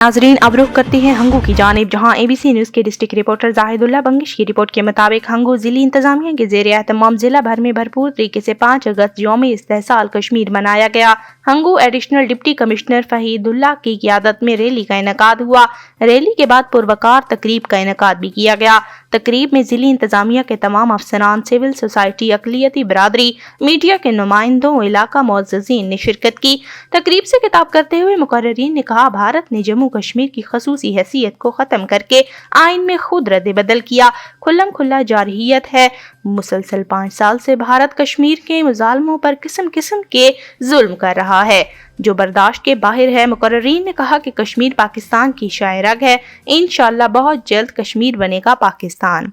नाजरीन, अब रुख करते हैं हंगू की जानिब, जहां ABC न्यूज़ के डिस्ट्रिक्ट रिपोर्टर जाहिदुल्लाह बंगिश की रिपोर्ट के मुताबिक हंगू जिली इंतजामिया के ज़ेर एहतमाम जिला भर में भरपूर तरीके से 5 अगस्त यौम इस्तेहसाल कश्मीर मनाया गया। हंगू एडिशनल डिप्टी कमिश्नर फहीदुल्लाह की क़ियादत में रैली का इनेकाद हुआ। रैली के बाद पुरवकार तकरीब का इनेकाद भी किया गया। तकरीब में जिली इंतजामिया के तमाम अफसरान, सिविल सोसाइटी, अक़लियती बरादरी, मीडिया के नुमाइंदों, इलाका मुअज़्ज़ज़ीन ने शिरकत की। तकरीब से खिताब करते हुए मुकर्रिरीन ने कहा, भारत ने जम्मू कश्मीर की खसूसी हैसियत को ख़त्म करके आइन में खुद रद्द बदल किया। खुल्लम खुल्ला जारहियत है। मुसलसल 5 साल से भारत कश्मीर के मुजालमों पर किस्म किस्म के जुल्म कर रहा है, जो बर्दाश्त के बाहर है। मुकर्रिरीन ने कहा कि कश्मीर पाकिस्तान की शाए रग है। इंशाअल्लाह बहुत जल्द कश्मीर बनेगा पाकिस्तान।